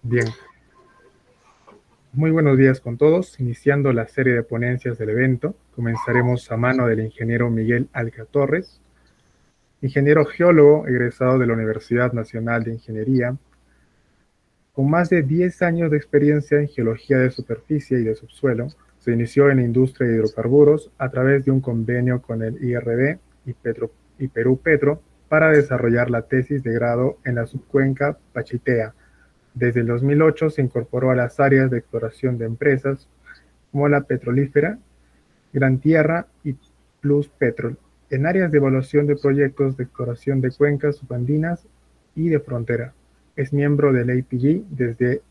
Bien, muy buenos días con todos. Iniciando la serie de ponencias del evento, comenzaremos a mano del ingeniero Miguel Alca Torres, ingeniero geólogo egresado de la Universidad Nacional de Ingeniería, con más de 10 años de experiencia en geología de superficie y de subsuelo. Se inició en la industria de hidrocarburos a través de un convenio con el IRB y Perú Petro para desarrollar la tesis de grado en la subcuenca Pachitea. Desde el 2008 se incorporó a las áreas de exploración de empresas como la petrolífera, Gran Tierra y Plus Petrol, en áreas de evaluación de proyectos de exploración de cuencas subandinas y de frontera. Es miembro del APG desde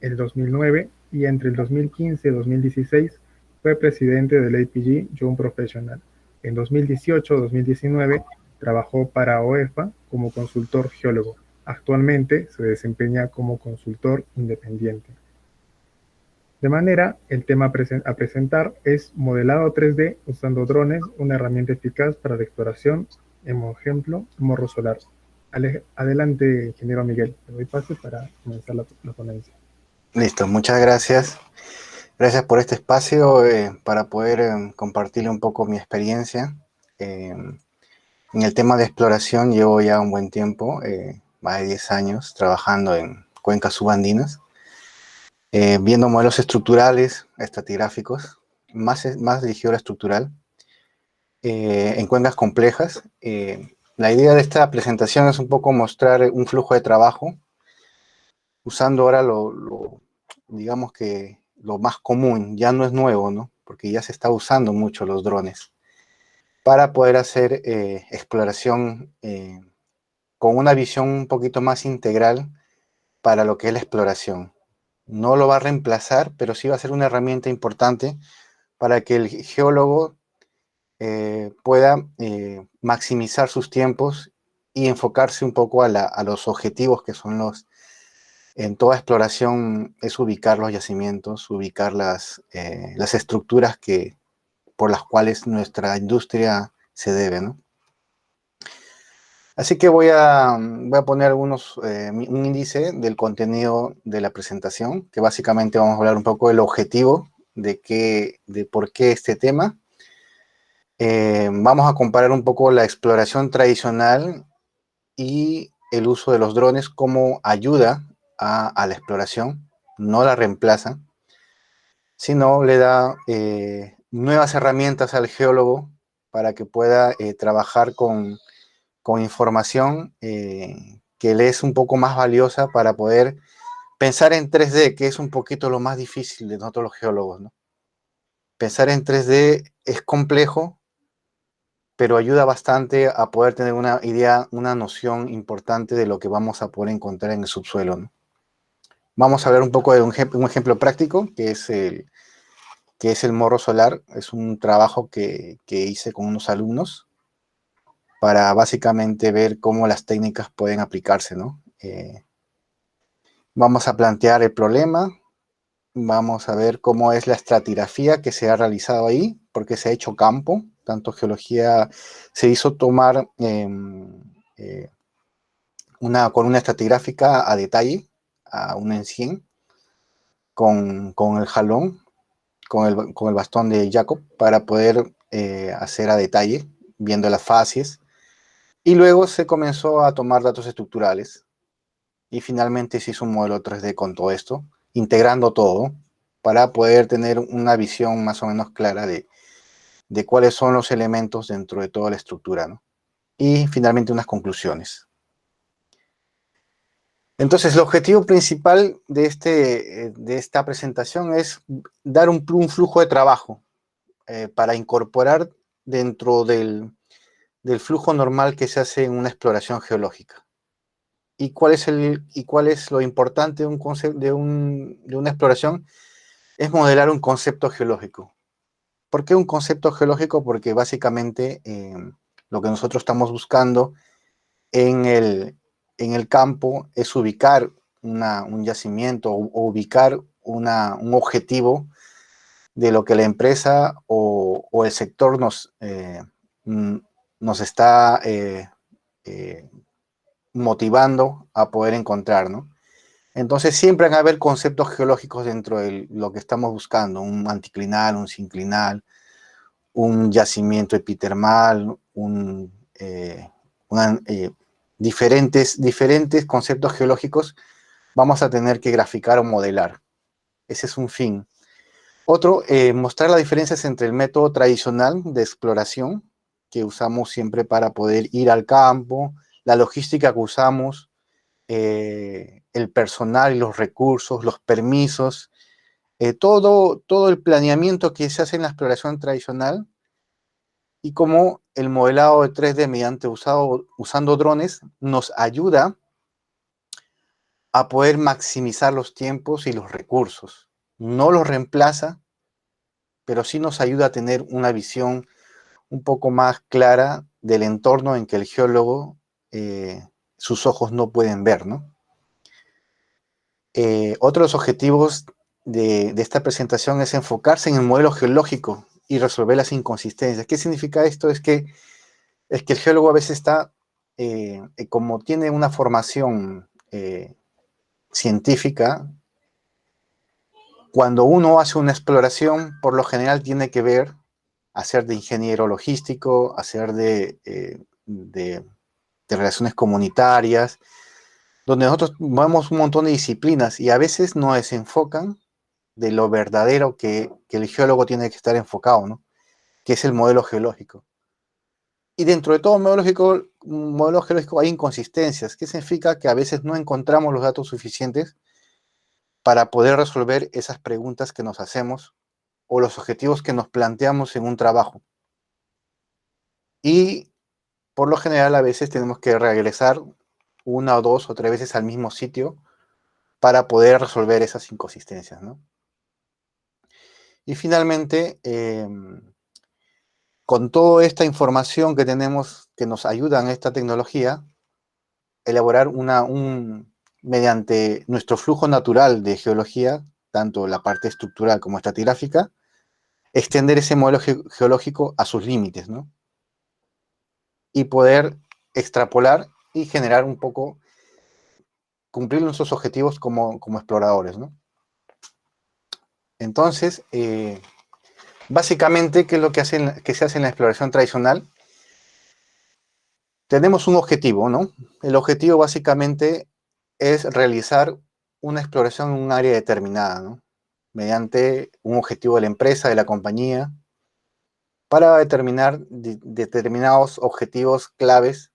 el 2009 y entre el 2015 y 2016 fue presidente del APG Young Professional. En 2018-2019 trabajó para OEFA como consultor geólogo. Actualmente se desempeña como consultor independiente. De manera, el tema a presentar es modelado 3D usando drones, una herramienta eficaz para la exploración, como ejemplo, morro solar. Adelante, ingeniero Miguel, le doy pase para comenzar la ponencia. Listo, muchas gracias. Gracias por este espacio para poder compartirle un poco mi experiencia. En el tema de exploración llevo ya un buen tiempo, más de 10 años, trabajando en cuencas subandinas, viendo modelos estructurales, estratigráficos, más dirigido a la estructural, en cuencas complejas. La idea de esta presentación es un poco mostrar un flujo de trabajo, usando ahora digamos que lo más común, ya no es nuevo, ¿no? Porque ya se está usando mucho los drones para poder hacer exploración con una visión un poquito más integral para lo que es la exploración. No lo va a reemplazar, pero sí va a ser una herramienta importante para que el geólogo pueda maximizar sus tiempos y enfocarse un poco a los objetivos que son en toda exploración es ubicar los yacimientos, ubicar las estructuras por las cuales nuestra industria se debe, ¿no? Así que voy a poner un índice del contenido de la presentación, que básicamente vamos a hablar un poco del objetivo de por qué este tema. Vamos a comparar un poco la exploración tradicional y el uso de los drones como ayuda a la exploración, no la reemplaza, sino le da nuevas herramientas al geólogo para que pueda trabajar con información que le es un poco más valiosa para poder pensar en 3D, que es un poquito lo más difícil de nosotros los geólogos, ¿no? Pensar en 3D es complejo, pero ayuda bastante a poder tener una idea, una noción importante de lo que vamos a poder encontrar en el subsuelo, ¿no? Vamos a ver un poco de un ejemplo práctico, que es el morro solar. Es un trabajo que hice con unos alumnos para básicamente ver cómo las técnicas pueden aplicarse, ¿no? Vamos a plantear el problema, vamos a ver cómo es la estratigrafía que se ha realizado ahí, porque se ha hecho campo, tanto geología, se hizo tomar con una estratigráfica a detalle, a un en 100, con el jalón, con el bastón de Jacob, para poder hacer a detalle, viendo las facies, y luego se comenzó a tomar datos estructurales, y finalmente se hizo un modelo 3D con todo esto, integrando todo, para poder tener una visión más o menos clara de cuáles son los elementos dentro de toda la estructura, ¿no? Y finalmente unas conclusiones. Entonces, el objetivo principal de esta presentación es dar un flujo de trabajo para incorporar dentro del flujo normal que se hace en una exploración geológica. ¿Y cuál es lo importante de una exploración? Es modelar un concepto geológico. ¿Por qué un concepto geológico? Porque básicamente lo que nosotros estamos buscando en el campo es ubicar un yacimiento o ubicar un objetivo de lo que la empresa o el sector nos está motivando a poder encontrar, ¿no? Entonces siempre van a haber conceptos geológicos dentro de lo que estamos buscando, un anticlinal, un sinclinal, un yacimiento epitermal, diferentes conceptos geológicos vamos a tener que graficar o modelar. Ese es un fin. Otro, mostrar las diferencias entre el método tradicional de exploración que usamos siempre para poder ir al campo, la logística que usamos, el personal y los recursos, los permisos, todo el planeamiento que se hace en la exploración tradicional y cómo el modelado de 3D usando drones nos ayuda a poder maximizar los tiempos y los recursos. No los reemplaza, pero sí nos ayuda a tener una visión un poco más clara del entorno en que el geólogo, sus ojos no pueden ver, ¿no? Otro de los objetivos de esta presentación es enfocarse en el modelo geológico y resolver las inconsistencias. ¿Qué significa esto? Es que el geólogo a veces está, como tiene una formación científica, cuando uno hace una exploración, por lo general tiene que ver, hacer de ingeniero logístico, hacer de relaciones comunitarias, donde nosotros vemos un montón de disciplinas y a veces nos desenfocan de lo verdadero que el geólogo tiene que estar enfocado, ¿no? Que es el modelo geológico. Y dentro de todo modelo geológico hay inconsistencias, que significa que a veces no encontramos los datos suficientes para poder resolver esas preguntas que nos hacemos o los objetivos que nos planteamos en un trabajo. Y por lo general a veces tenemos que regresar una o dos o tres veces al mismo sitio para poder resolver esas inconsistencias, ¿no? Y finalmente, con toda esta información que tenemos que nos ayuda en esta tecnología, elaborar mediante nuestro flujo natural de geología, tanto la parte estructural como estratigráfica, extender ese modelo geológico a sus límites, ¿no? Y poder extrapolar y generar un poco, cumplir nuestros objetivos como exploradores, ¿no? Entonces, básicamente, ¿qué es lo que se hace en la exploración tradicional? Tenemos un objetivo, ¿no? El objetivo básicamente es realizar una exploración en un área determinada, ¿no? Mediante un objetivo de la empresa, de la compañía, para determinar determinados objetivos claves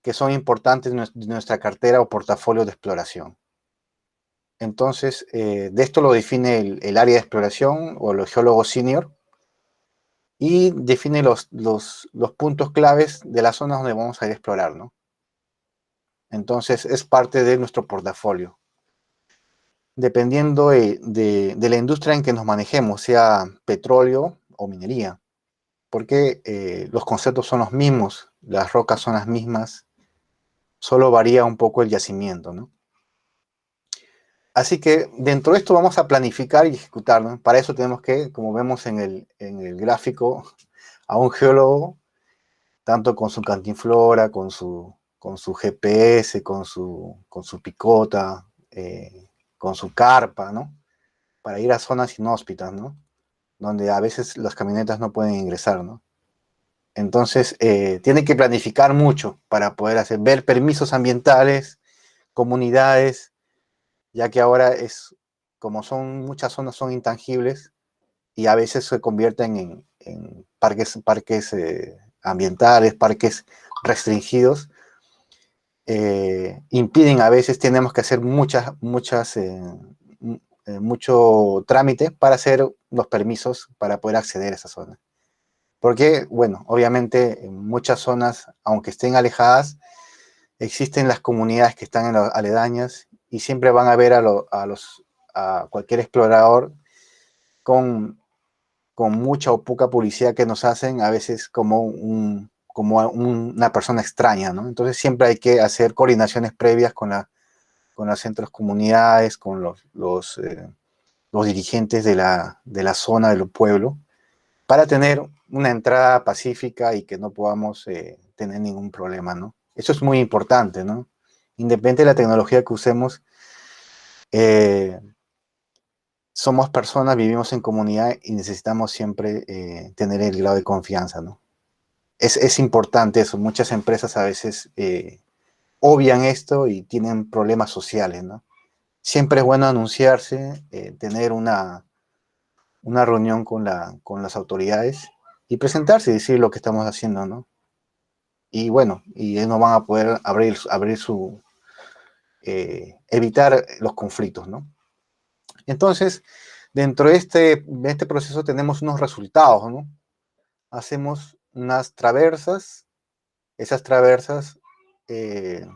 que son importantes de nuestra cartera o portafolio de exploración. Entonces, de esto lo define el área de exploración o los geólogos senior y define los puntos claves de las zonas donde vamos a ir a explorar, ¿no? Entonces, es parte de nuestro portafolio. Dependiendo de la industria en que nos manejemos, sea petróleo o minería, porque los conceptos son los mismos, las rocas son las mismas, solo varía un poco el yacimiento, ¿no? Así que dentro de esto vamos a planificar y ejecutar, ¿no? Para eso tenemos que, como vemos en el gráfico, a un geólogo, tanto con su cantinflora, con su GPS, con su picota, con su carpa, ¿no? Para ir a zonas inhóspitas, ¿no? Donde a veces las camionetas no pueden ingresar, ¿no? Entonces, tiene que planificar mucho para poder ver permisos ambientales, comunidades, ya que ahora como muchas zonas son intangibles y a veces se convierten en parques ambientales, parques restringidos, impiden a veces, tenemos que hacer mucho trámite para hacer los permisos para poder acceder a esa zona. Porque, bueno, obviamente en muchas zonas, aunque estén alejadas, existen las comunidades que están en las aledañas y siempre van a ver a cualquier explorador con mucha o poca publicidad que nos hacen, a veces como una persona extraña, ¿no? Entonces siempre hay que hacer coordinaciones previas con los centros comunidades, con los dirigentes de la zona, del pueblo, para tener una entrada pacífica y que no podamos tener ningún problema, ¿no? Eso es muy importante, ¿no? Independiente de la tecnología que usemos, Eh, Somos personas, vivimos en comunidad y necesitamos siempre tener el grado de confianza, ¿no? Es importante eso. Muchas empresas a veces obvian esto y tienen problemas sociales, ¿no? Siempre es bueno anunciarse, tener una reunión con las autoridades y presentarse y decir lo que estamos haciendo, ¿no? Y bueno, y ellos no van a poder abrir evitar los conflictos, ¿no? Entonces, dentro de este proceso tenemos unos resultados, ¿no? Hacemos unas traversas, esas traversas, eh,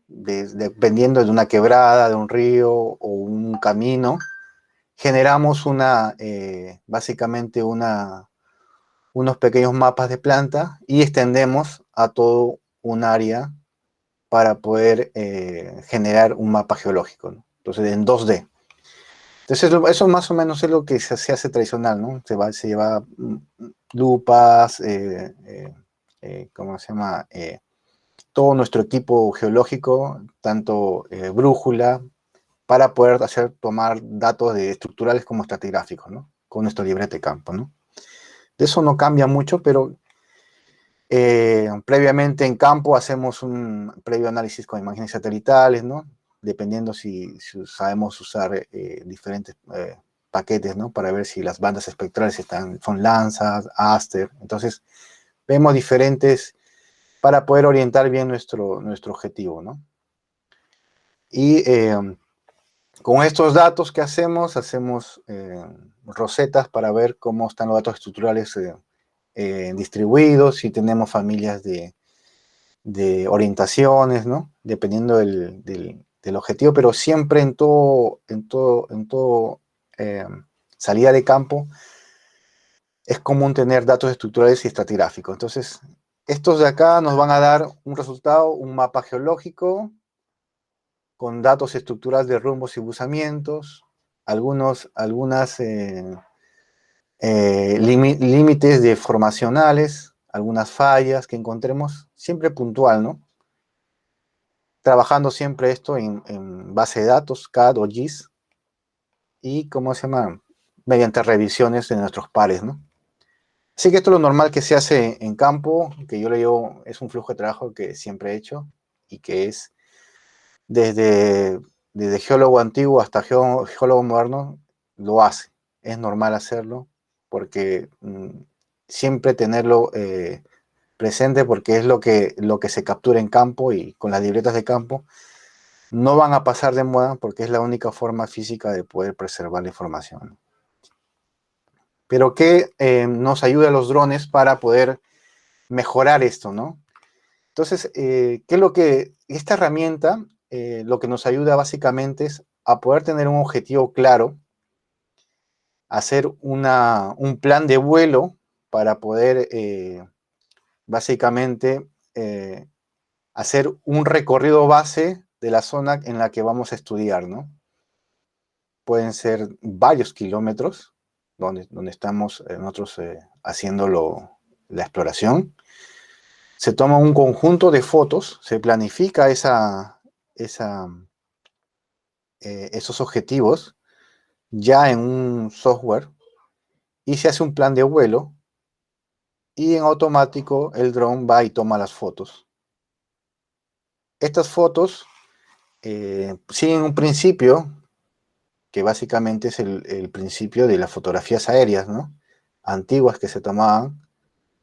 dependiendo de una quebrada, de un río o un camino, generamos básicamente unos pequeños mapas de planta y extendemos a todo un área para poder generar un mapa geológico, ¿no? Entonces, en 2D. Entonces, eso más o menos es lo que se hace tradicional, ¿no? Se lleva lupas, ¿cómo se llama? Todo nuestro equipo geológico, tanto brújula, para poder tomar datos estructurales como estratigráficos, ¿no? Con nuestro librete de campo, ¿no? De eso no cambia mucho, pero previamente en campo hacemos un previo análisis con imágenes satelitales, ¿no? Dependiendo si sabemos usar diferentes paquetes, ¿no? Para ver si las bandas espectrales son Landsat, Aster. Entonces, vemos diferentes para poder orientar bien nuestro objetivo, ¿no? Y con estos datos que hacemos rosetas para ver cómo están los datos estructurales distribuidos, si tenemos familias de orientaciones, ¿no? Dependiendo del objetivo, pero siempre en todo salida de campo es común tener datos estructurales y estratigráficos. Entonces, estos de acá nos van a dar un resultado, un mapa geológico con datos estructurales de rumbos y buzamientos, algunas límites deformacionales, algunas fallas que encontremos, siempre puntual, ¿no? Trabajando siempre esto en base de datos, CAD o GIS, y, ¿cómo se llama? Mediante revisiones de nuestros pares, ¿no? Así que esto es lo normal que se hace en campo, que yo le digo, es un flujo de trabajo que siempre he hecho, y que es desde, desde geólogo antiguo hasta geólogo moderno, lo hace. Es normal hacerlo, porque siempre tenerlo presente, porque es lo que se captura en campo, y con las libretas de campo no van a pasar de moda porque es la única forma física de poder preservar la información. Pero que nos ayuda a los drones para poder mejorar esto, ¿no? Entonces, ¿qué es lo que esta herramienta lo que nos ayuda básicamente es a poder tener un objetivo claro, hacer un plan de vuelo para poder básicamente hacer un recorrido base de la zona en la que vamos a estudiar, ¿no? Pueden ser varios kilómetros donde estamos nosotros haciendo la exploración. Se toma un conjunto de fotos, se planifica esos objetivos ya en un software y se hace un plan de vuelo, y en automático el dron va y toma las fotos. Estas fotos siguen un principio que básicamente es el principio de las fotografías aéreas, ¿no? Antiguas que se tomaban,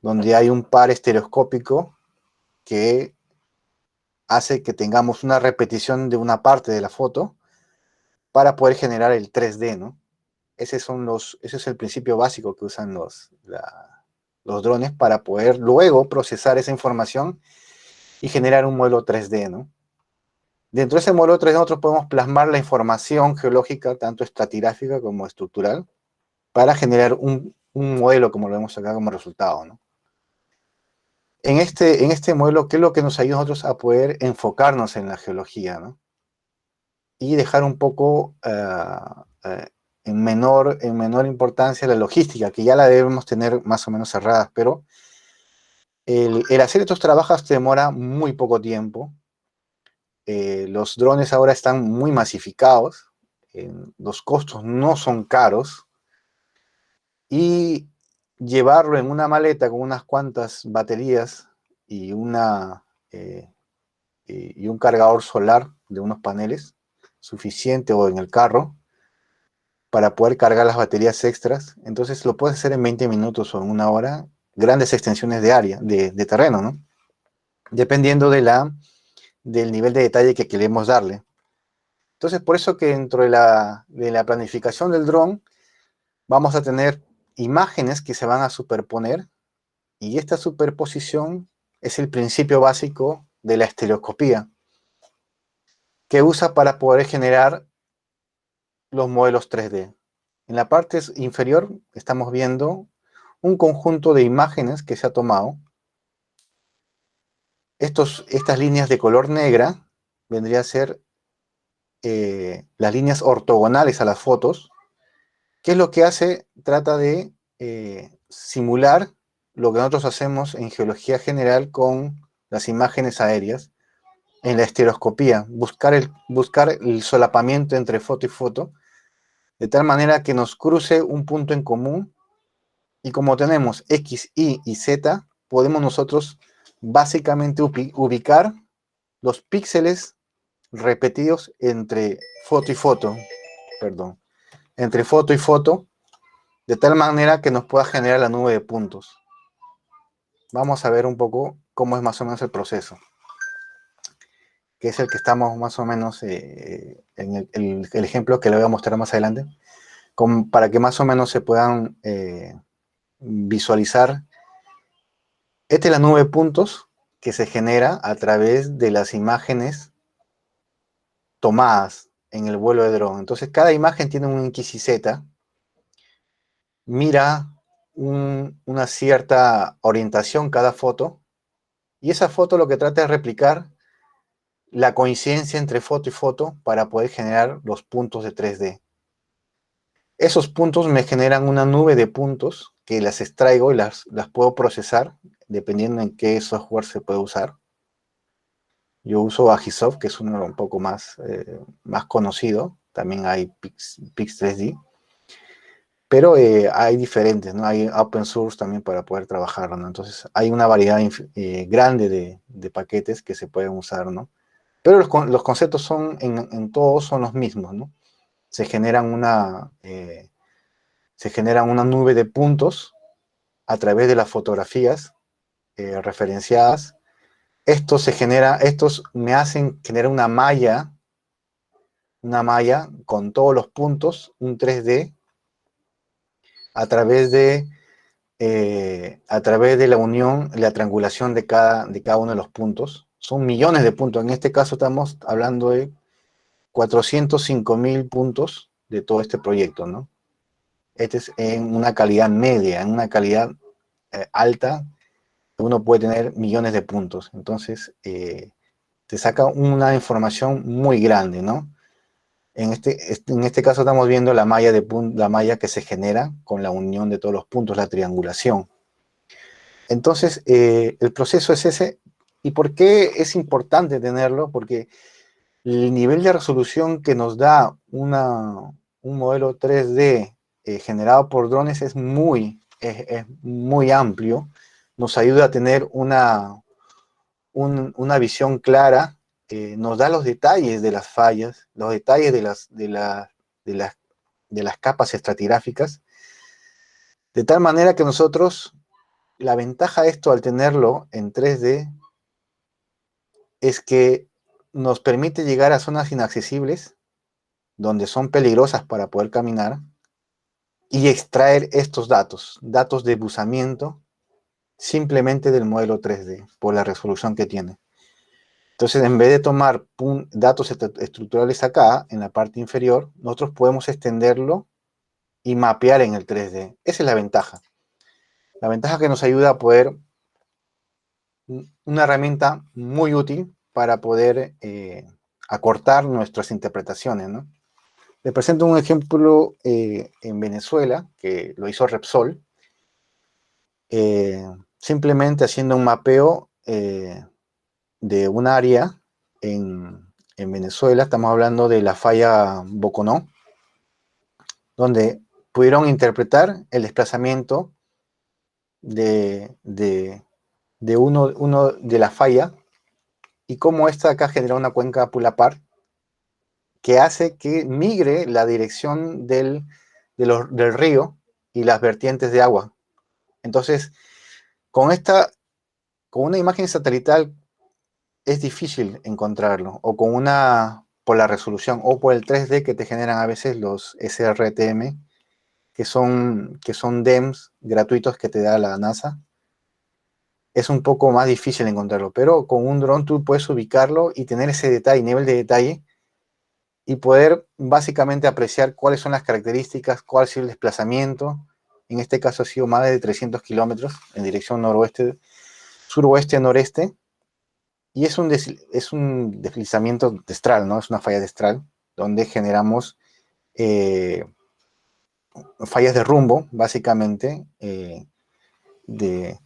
donde hay un par estereoscópico que hace que tengamos una repetición de una parte de la foto para poder generar el 3D, ¿no? Ese es el principio básico que usan los drones para poder luego procesar esa información y generar un modelo 3D, ¿no? Dentro de ese modelo 3D nosotros podemos plasmar la información geológica, tanto estratigráfica como estructural, para generar un modelo, como lo vemos acá como resultado, ¿no? En este modelo, ¿qué es lo que nos ayuda a nosotros a poder enfocarnos en la geología, ¿no? Y dejar un poco en menor importancia la logística, que ya la debemos tener más o menos cerrada, pero el hacer estos trabajos te demora muy poco tiempo. Los drones ahora están muy masificados, los costos no son caros, y llevarlo en una maleta con unas cuantas baterías y, y un cargador solar de unos paneles suficiente, o en el carro, para poder cargar las baterías extras. Entonces lo puedes hacer en 20 minutos o en una hora, grandes extensiones de área, de terreno, ¿no? Dependiendo del nivel de detalle que queremos darle. Entonces, por eso que dentro de la planificación del dron vamos a tener imágenes que se van a superponer, y esta superposición es el principio básico de la estereoscopía, que usa para poder generar los modelos 3D. En la parte inferior estamos viendo un conjunto de imágenes que se ha tomado. Estas líneas de color negra vendrían a ser las líneas ortogonales a las fotos. ¿Qué es lo que hace? Trata de simular lo que nosotros hacemos en geología general con las imágenes aéreas en la estereoscopía, buscar el solapamiento entre foto y foto, de tal manera que nos cruce un punto en común, y como tenemos X, Y y Z, podemos nosotros básicamente ubicar los píxeles repetidos entre foto y foto, perdón, entre foto y foto, de tal manera que nos pueda generar la nube de puntos. Vamos a ver un poco cómo es más o menos el proceso, que es el que estamos más o menos en el ejemplo que le voy a mostrar más adelante, para que más o menos se puedan visualizar. Esta es la nube de puntos que se genera a través de las imágenes tomadas en el vuelo de dron. Entonces cada imagen tiene un X y Z, mira una cierta orientación cada foto, y esa foto lo que trata es replicar la coincidencia entre foto y foto para poder generar los puntos de 3D. Esos puntos me generan una nube de puntos que las extraigo y las puedo procesar dependiendo en qué software se puede usar. Yo uso Agisoft, que es uno un poco más conocido. También hay Pix 3D. Pero hay diferentes, ¿no? Hay open source también para poder trabajarlo, ¿no? Entonces hay una variedad grande de paquetes que se pueden usar, ¿no? Pero los conceptos son, en todos son los mismos, ¿no? Se generan una nube de puntos a través de las fotografías referenciadas. Estos me hacen generar una malla con todos los puntos, un 3D, a través de la unión, la triangulación de cada uno de los puntos. Son millones de puntos. En este caso estamos hablando de 405.000 puntos de todo este proyecto, ¿no? Este es en una calidad media. En una calidad alta, uno puede tener millones de puntos. Entonces, te saca una información muy grande, ¿no? En este caso estamos viendo la malla que se genera con la unión de todos los puntos, la triangulación. Entonces, el proceso es ese. ¿Y por qué es importante tenerlo? Porque el nivel de resolución que nos da un modelo 3D generado por drones es muy amplio. Nos ayuda a tener una visión clara, nos da los detalles de las fallas, los detalles de las capas estratigráficas, de tal manera que nosotros, la ventaja de esto al tenerlo en 3D es que nos permite llegar a zonas inaccesibles, donde son peligrosas para poder caminar, y extraer estos datos de buzamiento, simplemente del modelo 3D, por la resolución que tiene. Entonces, en vez de tomar datos estructurales acá, en la parte inferior, nosotros podemos extenderlo y mapear en el 3D. Esa es la ventaja. La ventaja que nos ayuda a poder, una herramienta muy útil para poder acortar nuestras interpretaciones, ¿no? Les presento un ejemplo en Venezuela, que lo hizo Repsol, simplemente haciendo un mapeo de un área en Venezuela. Estamos hablando de la falla Boconó, donde pudieron interpretar el desplazamiento de uno de la falla y cómo esta acá genera una cuenca Pulapar que hace que migre la dirección del río y las vertientes de agua. Entonces, con una imagen satelital es difícil encontrarlo, o por la resolución, o por el 3D que te generan a veces los SRTM, que son DEMS gratuitos que te da la NASA. Es un poco más difícil encontrarlo, pero con un dron tú puedes ubicarlo y tener ese detalle, nivel de detalle, y poder básicamente apreciar cuáles son las características, cuál ha sido el desplazamiento. En este caso ha sido más de 300 kilómetros en dirección noroeste, suroeste-noreste, y es un deslizamiento destral, ¿no? Es una falla destral, donde generamos fallas de rumbo, básicamente, que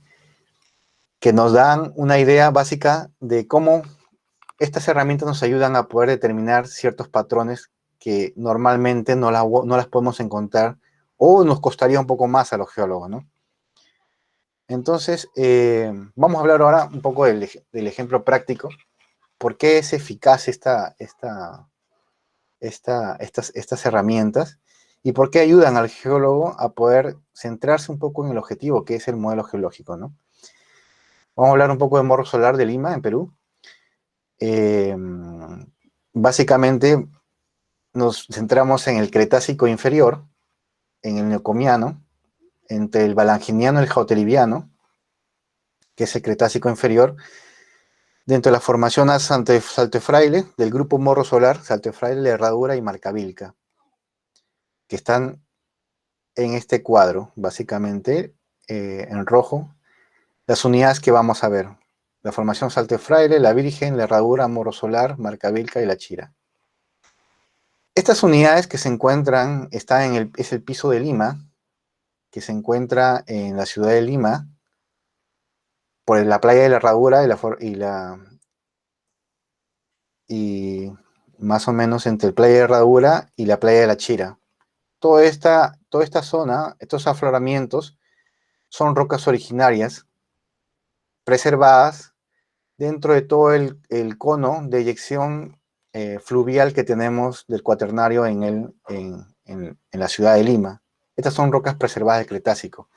nos dan una idea básica de cómo estas herramientas nos ayudan a poder determinar ciertos patrones que normalmente no las podemos encontrar o nos costaría un poco más a los geólogos, ¿no? Entonces, vamos a hablar ahora un poco del ejemplo práctico. ¿Por qué es eficaz estas herramientas? ¿Y por qué ayudan al geólogo a poder centrarse un poco en el objetivo, que es el modelo geológico, ¿no? Vamos a hablar un poco de Morro Solar de Lima, en Perú. Básicamente nos centramos en el Cretácico inferior, en el Neocomiano, entre el Valanginiano y el Jauteliviano, que es el Cretácico inferior, dentro de la formación a Salto Fraile, del grupo Morro Solar, Salto Fraile, La Herradura y Marcavilca, que están en este cuadro, básicamente, en rojo, las unidades que vamos a ver. La formación Salto Fraile, La Virgen, La Herradura, Morro Solar, Marcavilca y La Chira. Estas unidades que se encuentran, es el piso de Lima, que se encuentra en la ciudad de Lima, por la playa de la Herradura y más o menos entre la playa de la Herradura y la playa de la Chira. Toda esta zona, estos afloramientos, son rocas originarias, preservadas dentro de todo el cono de eyección fluvial que tenemos del Cuaternario en la ciudad de Lima. Estas son rocas preservadas del Cretácico.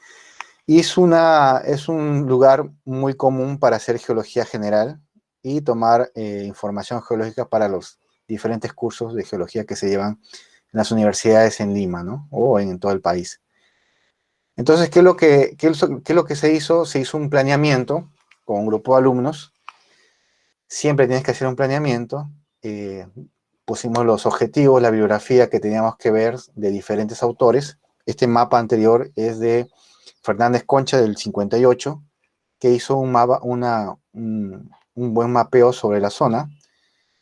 Y es un lugar muy común para hacer geología general y tomar información geológica para los diferentes cursos de geología que se llevan en las universidades en Lima, ¿no? O en todo el país. Entonces, ¿qué es lo que se hizo? Se hizo un planeamiento con un grupo de alumnos. Siempre tienes que hacer un planeamiento. Pusimos los objetivos, la bibliografía que teníamos que ver de diferentes autores. Este mapa anterior es de Fernández Concha del 58, que hizo un buen mapeo sobre la zona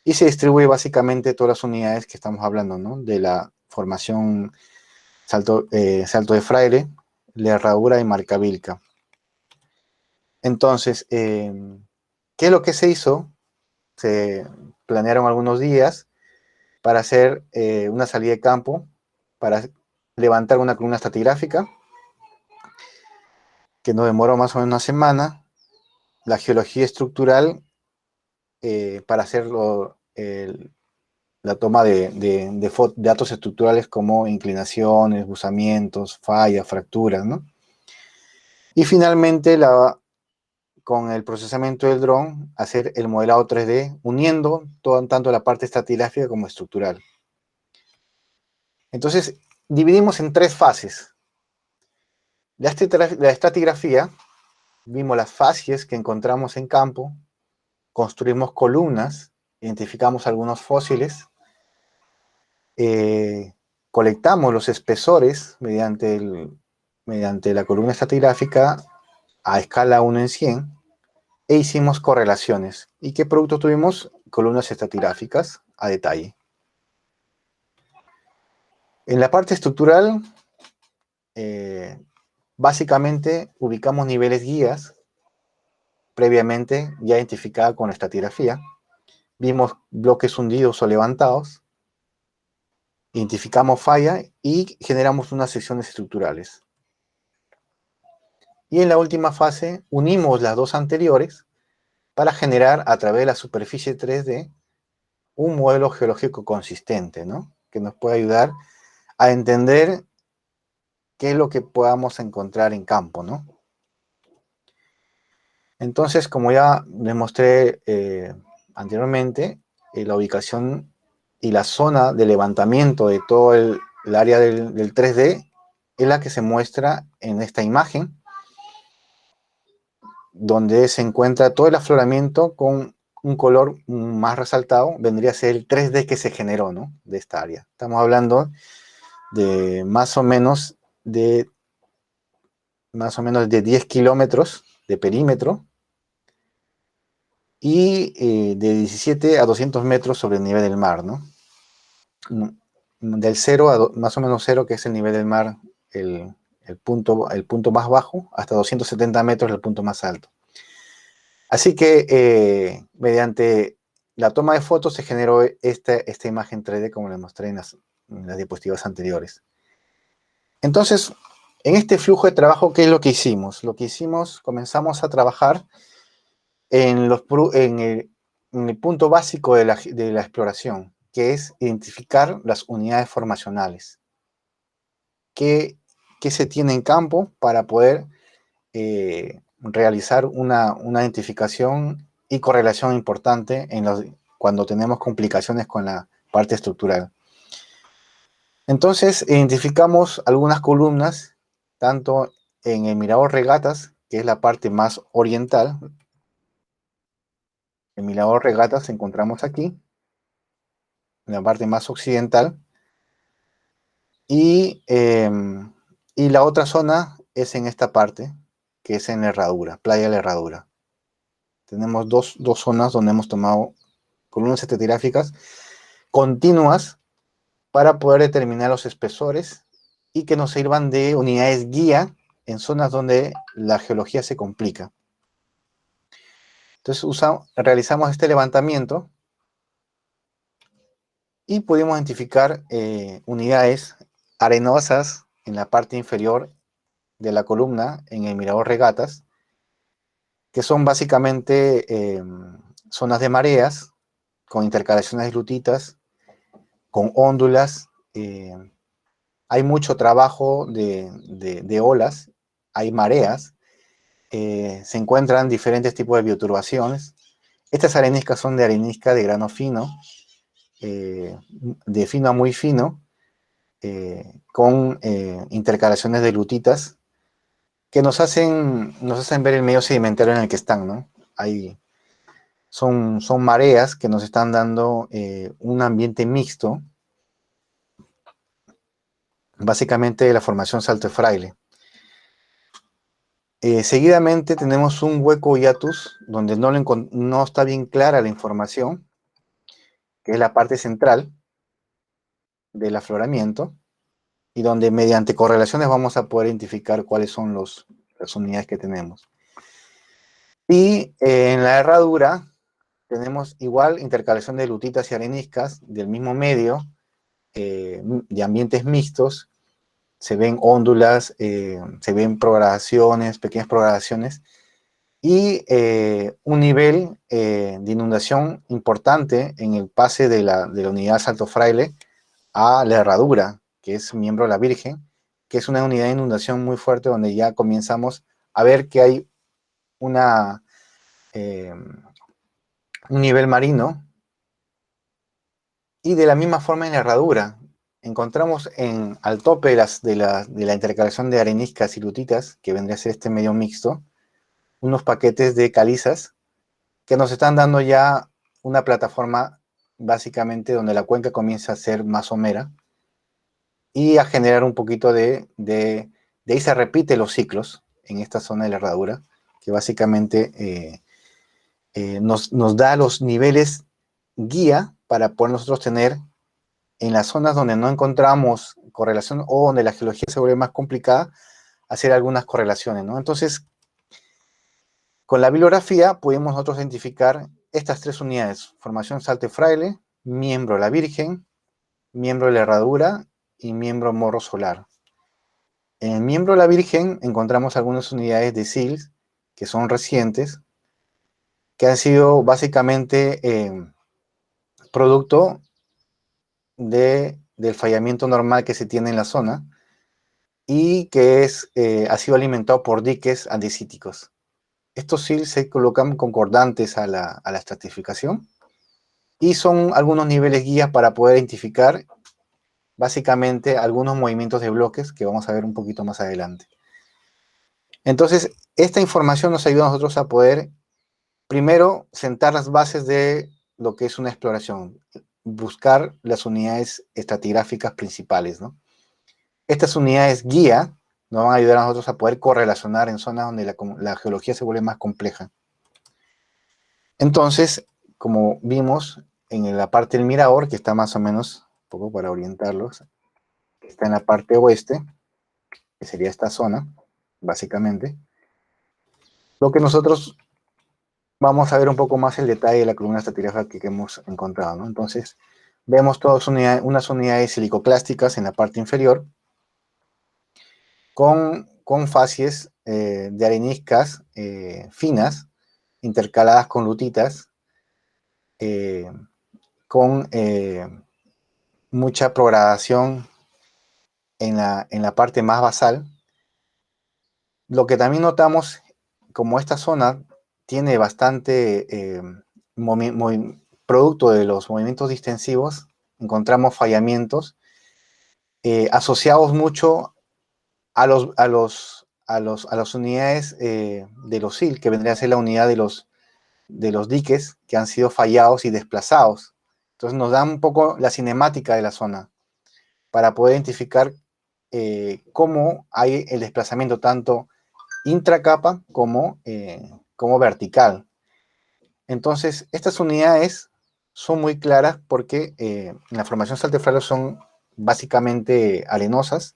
y se distribuye básicamente todas las unidades que estamos hablando, ¿no? De la formación Salto de Fraile, La Herradura y Marcavilca. Entonces, ¿qué es lo que se hizo? Se planearon algunos días para hacer una salida de campo, para levantar una columna estratigráfica, que nos demoró más o menos una semana, la geología estructural para hacer la toma de datos estructurales como inclinaciones, buzamientos, fallas, fracturas, ¿no? Y finalmente, con el procesamiento del dron, hacer el modelado 3D, uniendo tanto la parte estratigráfica como estructural. Entonces, dividimos en tres fases. La estratigrafía, vimos las facies que encontramos en campo, construimos columnas, identificamos algunos fósiles, colectamos los espesores mediante la columna estratigráfica a escala 1 en 100 e hicimos correlaciones. ¿Y qué producto tuvimos? Columnas estratigráficas a detalle. En la parte estructural, básicamente ubicamos niveles guías previamente ya identificada con la estratigrafía. Vimos bloques hundidos o levantados. identificamos falla y generamos unas secciones estructurales. Y en la última fase unimos las dos anteriores para generar a través de la superficie 3D un modelo geológico consistente, ¿no? Que nos puede ayudar a entender qué es lo que podamos encontrar en campo, ¿no? Entonces, como ya les mostré anteriormente, la ubicación y la zona de levantamiento de todo el área del 3D es la que se muestra en esta imagen, donde se encuentra todo el afloramiento con un color más resaltado, vendría a ser el 3D que se generó, ¿no? De esta área. Estamos hablando de más o menos de 10 kilómetros de perímetro y de 17 a 200 metros sobre el nivel del mar, ¿no? Del 0 a más o menos 0, que es el nivel del mar, el punto más bajo, hasta 270 metros el punto más alto. Así que mediante la toma de fotos se generó esta imagen 3D, como les mostré en las diapositivas anteriores. Entonces, en este flujo de trabajo, ¿qué es lo que hicimos? Lo que hicimos, comenzamos a trabajar en el punto básico de la exploración, que es identificar las unidades formacionales. ¿Qué se tiene en campo para poder realizar una identificación y correlación importante cuando tenemos complicaciones con la parte estructural? Entonces, identificamos algunas columnas, tanto en el Mirador Regatas, que es la parte más oriental. El Mirador Regatas encontramos aquí, en la parte más occidental, y la otra zona es en esta parte, que es en la Herradura, Playa de la Herradura. Tenemos dos zonas donde hemos tomado columnas estratigráficas continuas para poder determinar los espesores y que nos sirvan de unidades guía en zonas donde la geología se complica. Entonces realizamos este levantamiento y pudimos identificar unidades arenosas en la parte inferior de la columna en el Mirador Regatas, que son básicamente zonas de mareas con intercalaciones de lutitas, con óndulas. Hay mucho trabajo de olas, hay mareas, se encuentran diferentes tipos de bioturbaciones. Estas areniscas son de arenisca de grano fino, de fino a muy fino, con intercalaciones de lutitas que nos hacen ver el medio sedimentario en el que están, ¿no? Son mareas que nos están dando un ambiente mixto, básicamente de la formación Salto de Fraile. Seguidamente tenemos un hueco hiatus donde no está bien clara la información, que es la parte central del afloramiento, y donde mediante correlaciones vamos a poder identificar cuáles son las unidades que tenemos. Y en la herradura tenemos igual intercalación de lutitas y areniscas del mismo medio, de ambientes mixtos. Se ven óndulas, se ven progradaciones, pequeñas progradaciones, y un nivel de inundación importante en el pase de la unidad Salto Fraile a la herradura, que es miembro de la Virgen, que es una unidad de inundación muy fuerte donde ya comenzamos a ver que hay un nivel marino. Y de la misma forma en la herradura, encontramos al tope de la intercalación de areniscas y lutitas, que vendría a ser este medio mixto, unos paquetes de calizas que nos están dando ya una plataforma básicamente donde la cuenca comienza a ser más somera y a generar un poquito de ahí se repiten los ciclos en esta zona de la herradura, que básicamente nos da los niveles guía para poder nosotros tener en las zonas donde no encontramos correlación o donde la geología se vuelve más complicada, hacer algunas correlaciones, ¿no? Entonces, con la bibliografía pudimos nosotros identificar estas tres unidades: formación Salto de Fraile, miembro de la Virgen, miembro de la Herradura y miembro Morro Solar. En el miembro de la Virgen encontramos algunas unidades de SILS que son recientes, que han sido básicamente producto del fallamiento normal que se tiene en la zona y que ha sido alimentado por diques andesíticos. Estos SILS se colocan concordantes a la estratificación y son algunos niveles guías para poder identificar básicamente algunos movimientos de bloques que vamos a ver un poquito más adelante. Entonces, esta información nos ayuda a nosotros a poder, primero, sentar las bases de lo que es una exploración, buscar las unidades estratigráficas principales, ¿no? Estas unidades guía nos van a ayudar a nosotros a poder correlacionar en zonas donde la geología se vuelve más compleja. Entonces, como vimos en la parte del mirador, que está más o menos, un poco para orientarlos, que está en la parte oeste, que sería esta zona, básicamente, lo que nosotros vamos a ver un poco más el detalle de la columna estratigráfica que hemos encontrado, ¿no? Entonces, vemos todas unas unidades silicoclásticas en la parte inferior, con facies de areniscas finas, intercaladas con lutitas, con mucha progradación en la parte más basal. Lo que también notamos, como esta zona tiene bastante producto de los movimientos distensivos, encontramos fallamientos asociados mucho a las unidades de los SIL, que vendría a ser la unidad de los diques que han sido fallados y desplazados. Entonces nos da un poco la cinemática de la zona para poder identificar cómo hay el desplazamiento tanto intracapa como vertical. Entonces, estas unidades son muy claras porque en la formación saltefralo son básicamente arenosas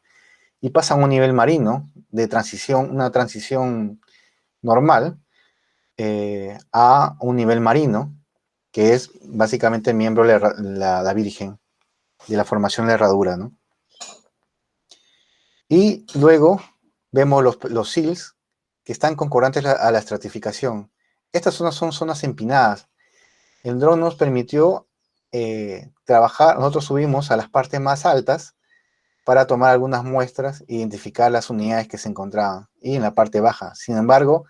y pasan a un nivel marino de transición, una transición normal a un nivel marino, que es básicamente miembro de la Virgen, de la formación de la herradura, ¿no? Y luego vemos los SILs que están concordantes a la estratificación. Estas zonas son zonas empinadas. El dron nos permitió trabajar, nosotros subimos a las partes más altas para tomar algunas muestras e identificar las unidades que se encontraban, y en la parte baja. Sin embargo,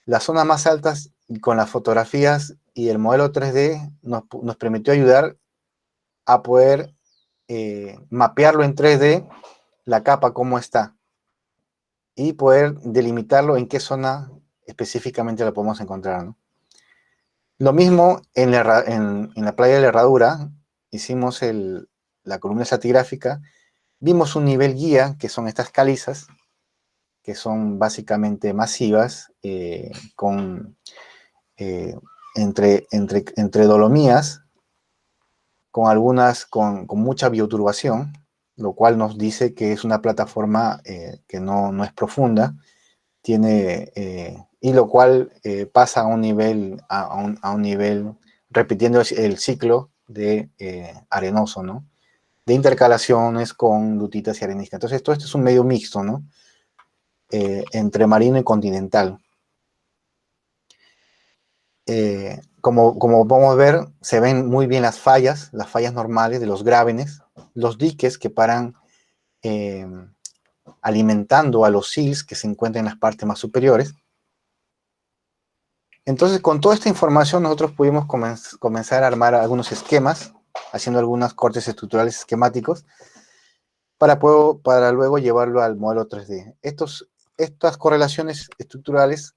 las zonas más altas, con las fotografías y el modelo 3D, nos permitió ayudar a poder mapearlo en 3D, la capa cómo está, y poder delimitarlo en qué zona específicamente lo podemos encontrar, ¿no? Lo mismo en la playa de la Herradura, hicimos la columna estratigráfica, vimos un nivel guía, que son estas calizas, que son básicamente masivas, entre dolomías, con algunas con mucha bioturbación, lo cual nos dice que es una plataforma que no es profunda, y lo cual pasa a un nivel, a un nivel, repitiendo el ciclo de arenoso, ¿no? De intercalaciones con lutitas y areniscas. Entonces, todo esto es un medio mixto, ¿no? Entre marino y continental. Como podemos ver, se ven muy bien las fallas normales de los grábenes, los diques que paran alimentando a los SILs que se encuentran en las partes más superiores. Entonces, con toda esta información, nosotros pudimos comenzar a armar algunos esquemas, haciendo algunos cortes estructurales esquemáticos, para luego llevarlo al modelo 3D. Estas correlaciones estructurales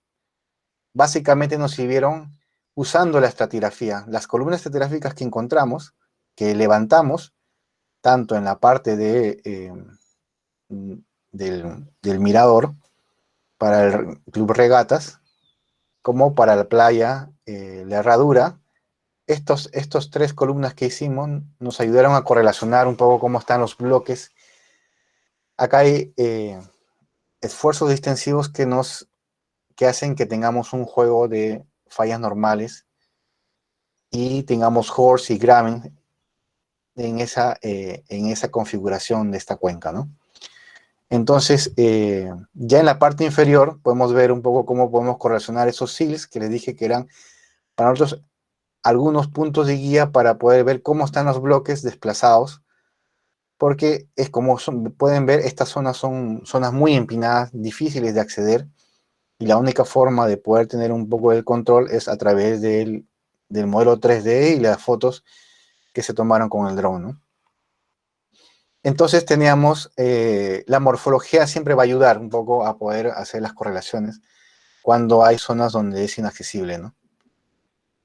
básicamente nos sirvieron usando la estratigrafía. Las columnas estratigráficas que encontramos, que levantamos, tanto en la parte del mirador, para el Club Regatas, como para la playa, la Herradura, estos tres columnas que hicimos nos ayudaron a correlacionar un poco cómo están los bloques. Acá hay esfuerzos distensivos que hacen que tengamos un juego de fallas normales y tengamos horst y graben en esa configuración de esta cuenca, ¿no? Entonces, ya en la parte inferior podemos ver un poco cómo podemos correlacionar esos SEALs que les dije que eran para nosotros algunos puntos de guía para poder ver cómo están los bloques desplazados, porque es como pueden ver, estas zonas son zonas muy empinadas, difíciles de acceder, y la única forma de poder tener un poco del control es a través del modelo 3D y las fotos que se tomaron con el drone, ¿no? Entonces teníamos, la morfología siempre va a ayudar un poco a poder hacer las correlaciones cuando hay zonas donde es inaccesible, ¿no?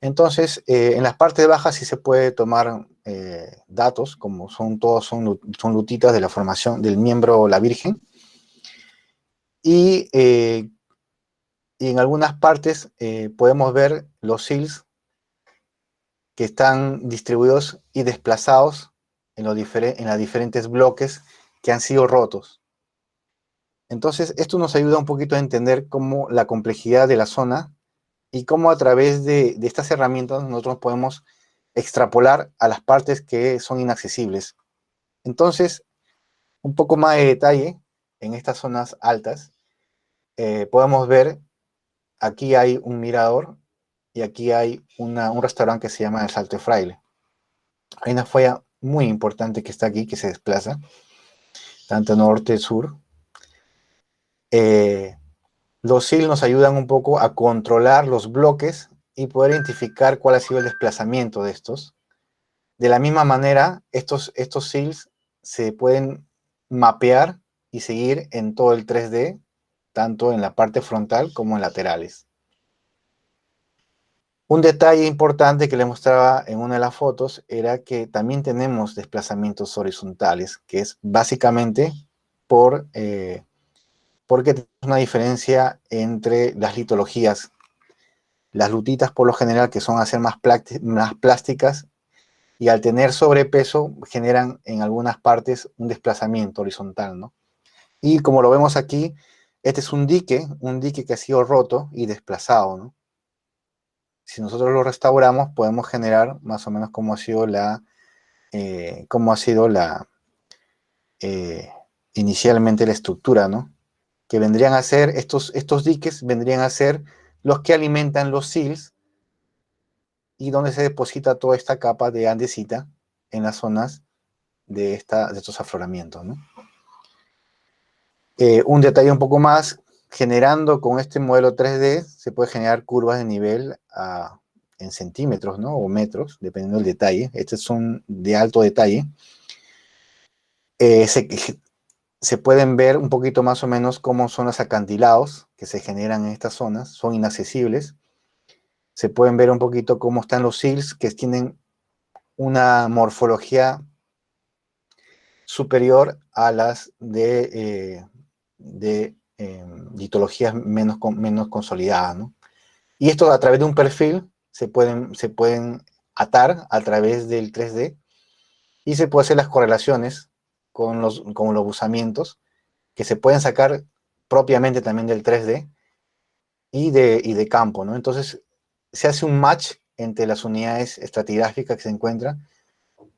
Entonces, en las partes bajas sí se puede tomar datos, como son lutitas de la formación del miembro La Virgen, y, y en algunas partes podemos ver los SEALs que están distribuidos y desplazados en los diferentes bloques que han sido rotos. Entonces, esto nos ayuda un poquito a entender cómo la complejidad de la zona y cómo a través de estas herramientas nosotros podemos extrapolar a las partes que son inaccesibles. Entonces, un poco más de detalle en estas zonas altas, podemos ver, aquí hay un mirador y aquí hay un restaurante que se llama el Salto de Fraile. Hay una falla muy importante que está aquí, que se desplaza, tanto norte-sur. Los SEAL nos ayudan un poco a controlar los bloques y poder identificar cuál ha sido el desplazamiento de estos. De la misma manera, estos SEALs se pueden mapear y seguir en todo el 3D, tanto en la parte frontal como en laterales. Un detalle importante que les mostraba en una de las fotos era que también tenemos desplazamientos horizontales, que es básicamente porque tenemos una diferencia entre las litologías. Las lutitas por lo general que son a ser más plásticas y al tener sobrepeso generan en algunas partes un desplazamiento horizontal, ¿no? Y como lo vemos aquí, este es un dique que ha sido roto y desplazado, ¿no? Si nosotros lo restauramos, podemos generar más o menos cómo ha sido inicialmente la estructura, ¿no? Que vendrían a ser, estos diques vendrían a ser los que alimentan los SEALs y donde se deposita toda esta capa de andesita en las zonas de estos afloramientos, ¿no? Un detalle un poco más, generando con este modelo 3D, se puede generar curvas de nivel en centímetros, ¿no? O metros, dependiendo del detalle. Estos son de alto detalle. Se pueden ver un poquito más o menos cómo son los acantilados que se generan en estas zonas, son inaccesibles. Se pueden ver un poquito cómo están los SEALs, que tienen una morfología superior a las de litologías menos consolidadas, ¿no? Y esto a través de un perfil se pueden atar a través del 3D y se puede hacer las correlaciones con los buzamientos que se pueden sacar propiamente también del 3D y de campo, ¿no? Entonces se hace un match entre las unidades estratigráficas que se encuentran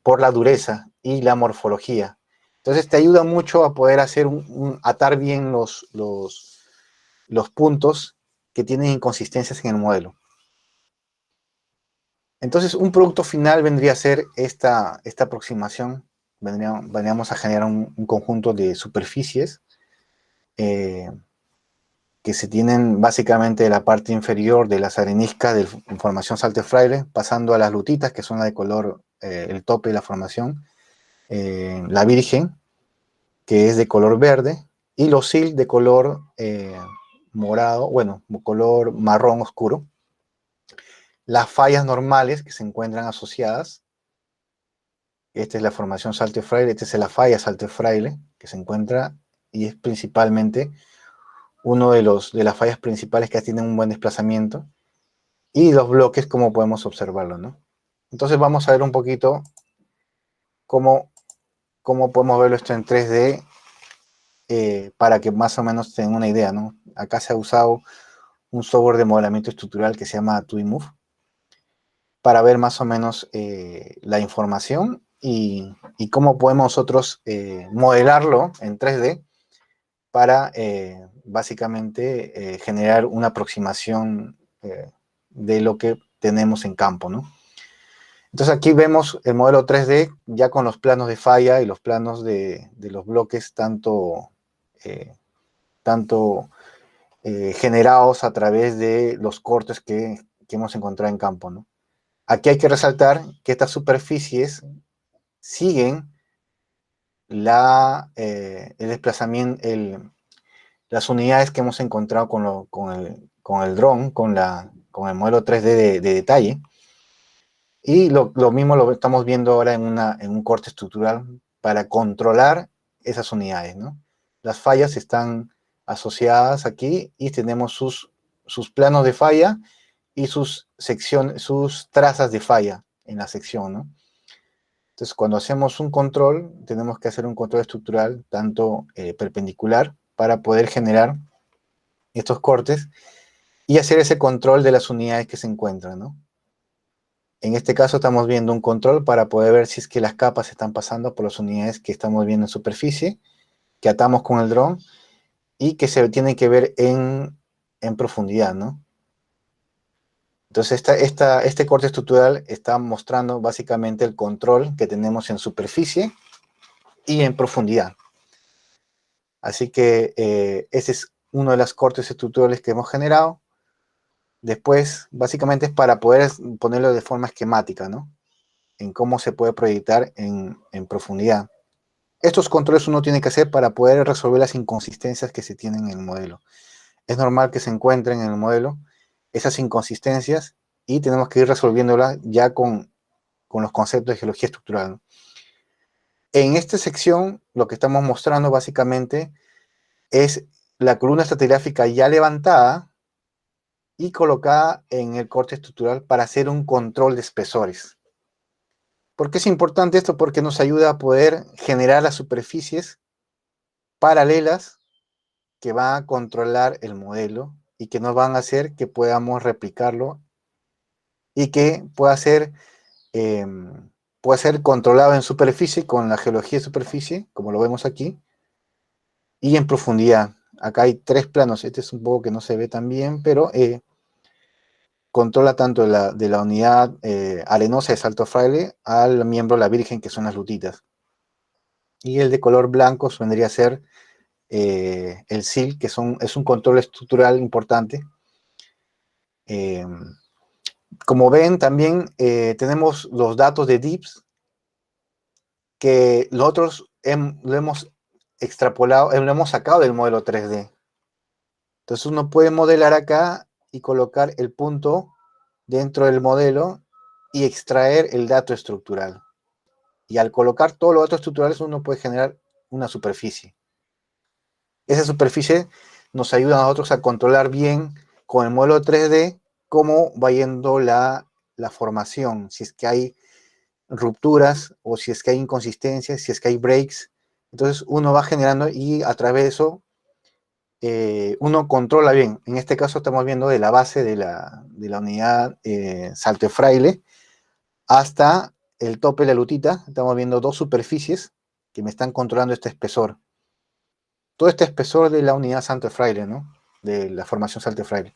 por la dureza y la morfología. Entonces te ayuda mucho a poder hacer atar bien los puntos que tienen inconsistencias en el modelo. Entonces un producto final vendría a ser esta aproximación. Vendríamos a generar un conjunto de superficies que se tienen básicamente de la parte inferior de las areniscas de formación Salto de Fraile, pasando a las lutitas, que son la de color, el tope de la formación, la Virgen, que es de color verde, y los SEAL de color morado, bueno, color marrón oscuro. Las fallas normales que se encuentran asociadas, esta es la formación Salto de Fraile, esta es la falla Salto de Fraile, que se encuentra y es principalmente uno de las fallas principales que tienen un buen desplazamiento, y los bloques como podemos observarlo, ¿no? Entonces vamos a ver un poquito cómo podemos verlo esto en 3D para que más o menos tengan una idea, ¿no? Acá se ha usado un software de modelamiento estructural que se llama Twimove para ver más o menos la información y cómo podemos nosotros modelarlo en 3D para básicamente generar una aproximación de lo que tenemos en campo, ¿no? Entonces aquí vemos el modelo 3D ya con los planos de falla y los planos de los bloques tanto generados a través de los cortes que hemos encontrado en campo, ¿no? Aquí hay que resaltar que estas superficies siguen el desplazamiento, las unidades que hemos encontrado con el dron, con el modelo 3D de detalle. Y lo mismo lo estamos viendo ahora en un corte estructural para controlar esas unidades, ¿no? Las fallas están asociadas aquí y tenemos sus planos de falla y sus trazas de falla en la sección, ¿no? Entonces, cuando hacemos un control, tenemos que hacer un control estructural tanto perpendicular para poder generar estos cortes y hacer ese control de las unidades que se encuentran, ¿no? En este caso estamos viendo un control para poder ver si es que las capas están pasando por las unidades que estamos viendo en superficie, que atamos con el dron y que se tienen que ver en profundidad, ¿no? Entonces este corte estructural está mostrando básicamente el control que tenemos en superficie y en profundidad. Así que ese es uno de los cortes estructurales que hemos generado. Después, básicamente es para poder ponerlo de forma esquemática, ¿no? En cómo se puede proyectar en profundidad. Estos controles uno tiene que hacer para poder resolver las inconsistencias que se tienen en el modelo. Es normal que se encuentren en el modelo esas inconsistencias y tenemos que ir resolviéndolas ya con los conceptos de geología estructural, ¿no? En esta sección, lo que estamos mostrando básicamente es la columna estratigráfica ya levantada y colocada en el corte estructural para hacer un control de espesores. ¿Por qué es importante esto? Porque nos ayuda a poder generar las superficies paralelas que van a controlar el modelo y que nos van a hacer que podamos replicarlo y que eh, pueda ser controlado en superficie con la geología de superficie, como lo vemos aquí, y en profundidad. Acá hay 3 planos, este es un poco que no se ve tan bien, pero controla tanto de la unidad arenosa de Salto Fraile al miembro La Virgen, que son las lutitas. Y el de color blanco vendría a ser el SIL, que es un control estructural importante. Como ven, también tenemos los datos de DIPS, que nosotros lo hemos extrapolado, lo hemos sacado del modelo 3D. Entonces uno puede modelar acá y colocar el punto dentro del modelo y extraer el dato estructural. Y al colocar todos los datos estructurales uno puede generar una superficie. Esa superficie nos ayuda a nosotros a controlar bien con el modelo 3D cómo va yendo la formación, si es que hay rupturas o si es que hay inconsistencias, si es que hay breaks. Entonces uno va generando y a través de eso uno controla bien. En este caso estamos viendo de la base de la unidad Salto Fraile hasta el tope de la lutita. Estamos viendo 2 superficies que me están controlando este espesor. Todo este espesor de la unidad Salto Fraile, ¿no? De la formación Salto Fraile.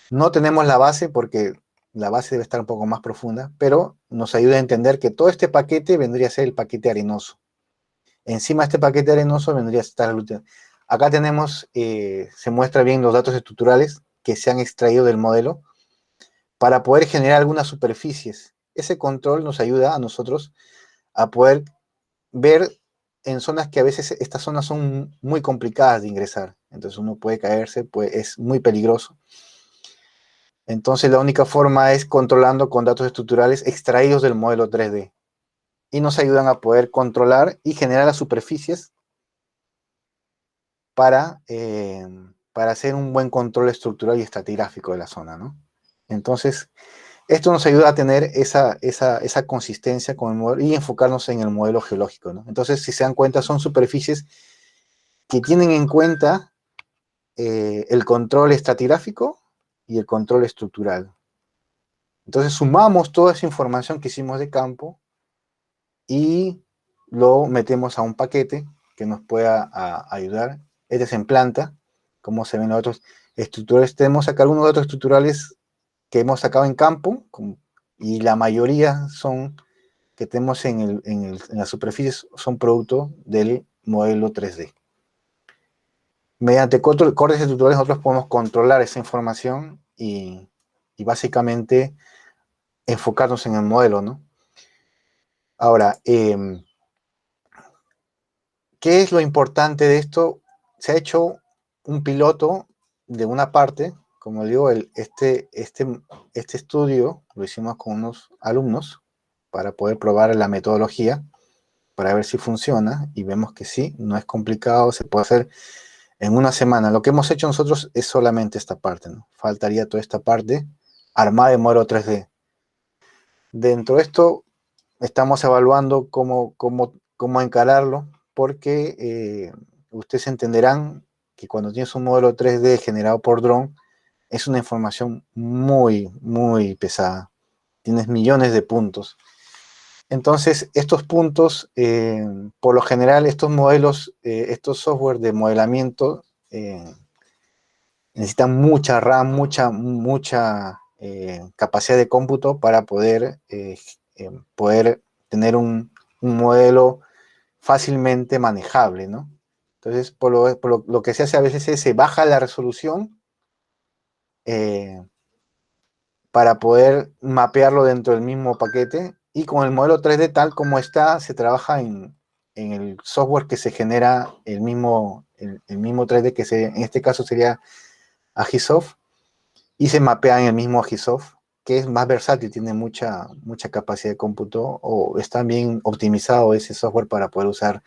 No tenemos la base porque la base debe estar un poco más profunda, pero nos ayuda a entender que todo este paquete vendría a ser el paquete arenoso. Encima de este paquete arenoso vendría a estar la lutita. Acá tenemos, se muestra bien los datos estructurales que se han extraído del modelo para poder generar algunas superficies. Ese control nos ayuda a nosotros a poder ver en zonas que a veces estas zonas son muy complicadas de ingresar. Entonces uno puede caerse, es muy peligroso. Entonces la única forma es controlando con datos estructurales extraídos del modelo 3D. Y nos ayudan a poder controlar y generar las superficies para hacer un buen control estructural y estratigráfico de la zona, ¿no? Entonces, esto nos ayuda a tener esa consistencia con el modelo y enfocarnos en el modelo geológico, ¿no? Entonces, si se dan cuenta, son superficies que tienen en cuenta el control estratigráfico y el control estructural. Entonces, sumamos toda esa información que hicimos de campo y lo metemos a un paquete que nos pueda ayudar. Este es en planta, como se ven los otros estructurales. Tenemos acá algunos otros estructurales que hemos sacado en campo, y la mayoría son que tenemos en las superficies son producto del modelo 3D. Mediante cortes estructurales nosotros podemos controlar esa información y básicamente enfocarnos en el modelo, ¿no? Ahora, ¿qué es lo importante de esto? Se ha hecho un piloto de una parte, como digo, este estudio lo hicimos con unos alumnos para poder probar la metodología, para ver si funciona, y vemos que sí, no es complicado, se puede hacer en una semana. Lo que hemos hecho nosotros es solamente esta parte, ¿no? Faltaría toda esta parte, armar el modelo 3D. Dentro de esto estamos evaluando cómo encararlo, porque ustedes entenderán que cuando tienes un modelo 3D generado por drone, es una información muy, muy pesada. Tienes millones de puntos. Entonces, estos puntos, por lo general, estos modelos, estos software de modelamiento, necesitan mucha RAM, mucha capacidad de cómputo para poder tener un modelo fácilmente manejable, ¿no? Entonces, lo que se hace a veces es se baja la resolución eh, para poder mapearlo dentro del mismo paquete, y con el modelo 3D tal como está, se trabaja en el software que se genera el mismo 3D, en este caso sería Agisoft, y se mapea en el mismo Agisoft, que es más versátil, tiene mucha capacidad de cómputo, o está bien optimizado ese software para poder usar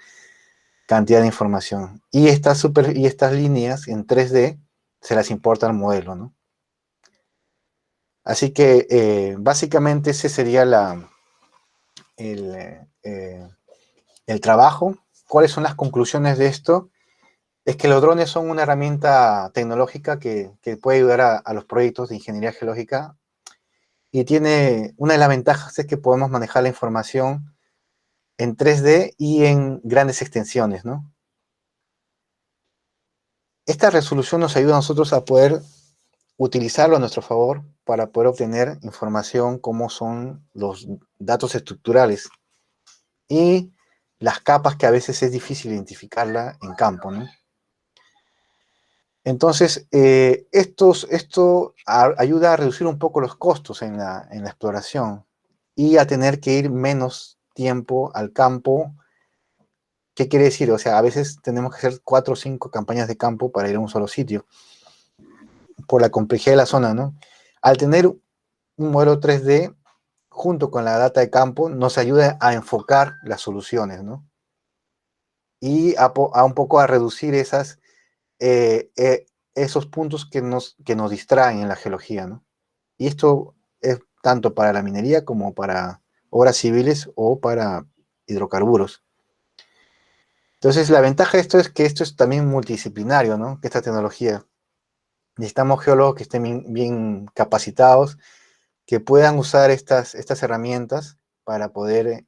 cantidad de información. Y estas líneas en 3D se las importa al modelo, ¿no? Así que básicamente ese sería el, eh, el trabajo. ¿Cuáles son las conclusiones de esto? Es que los drones son una herramienta tecnológica que puede ayudar a los proyectos de ingeniería geológica, y tiene una de las ventajas es que podemos manejar la información en 3D y en grandes extensiones, ¿no? Esta resolución nos ayuda a nosotros a poder utilizarlo a nuestro favor para poder obtener información como son los datos estructurales y las capas que a veces es difícil identificarla en campo, ¿no? Entonces, esto ayuda a reducir un poco los costos en la exploración y a tener que ir menos tiempo al campo. ¿Qué quiere decir? O sea, a veces tenemos que hacer 4 o 5 campañas de campo para ir a un solo sitio, por la complejidad de la zona, ¿no? Al tener un modelo 3D junto con la data de campo, nos ayuda a enfocar las soluciones, ¿no? Y a un poco a reducir eh, eh, esos puntos que nos distraen en la geología, ¿no? Y esto es tanto para la minería como para obras civiles o para hidrocarburos. Entonces, la ventaja de esto es que esto es también multidisciplinario, ¿no? Que esta tecnología. Necesitamos geólogos que estén bien capacitados, que puedan usar estas herramientas para poder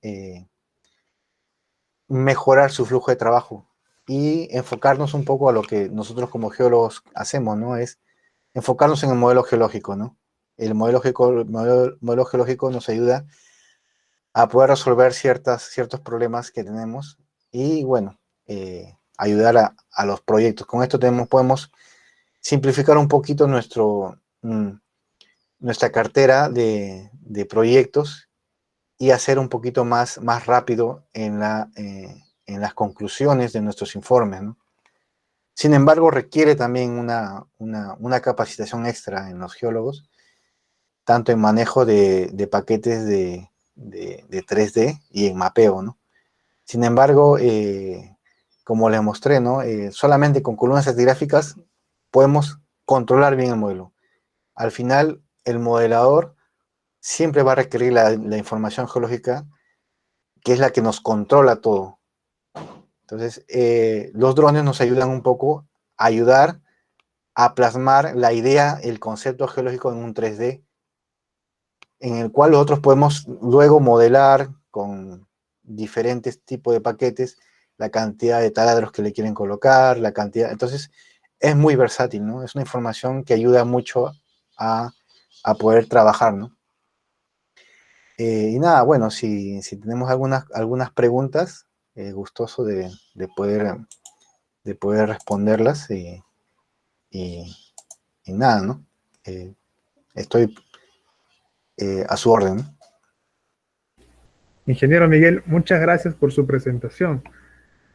mejorar su flujo de trabajo y enfocarnos un poco a lo que nosotros como geólogos hacemos, ¿no? Es enfocarnos en el modelo geológico, ¿no? El modelo geológico nos ayuda a poder resolver ciertos problemas que tenemos y, bueno, ayudar a los proyectos. Con esto podemos simplificar un poquito nuestra cartera de proyectos y hacer un poquito más rápido en las conclusiones de nuestros informes, ¿no? Sin embargo, requiere también una capacitación extra en los geólogos, tanto en manejo de paquetes de 3D y en mapeo, ¿no? Sin embargo, como les mostré, ¿no? Solamente con columnas estratigráficas podemos controlar bien el modelo. Al final, el modelador siempre va a requerir la información geológica, que es la que nos controla todo. Entonces, los drones nos ayudan un poco a ayudar a plasmar la idea, el concepto geológico en un 3D, en el cual nosotros podemos luego modelar diferentes tipos de paquetes, la cantidad de taladros que le quieren colocar, la cantidad. Entonces, es muy versátil, ¿no? Es una información que ayuda mucho a poder trabajar, ¿no? Y nada, bueno, si tenemos algunas preguntas, gustoso de poder responderlas y, y nada, ¿no? Eh, Estoy a su orden, ¿no? Ingeniero Miguel, muchas gracias por su presentación.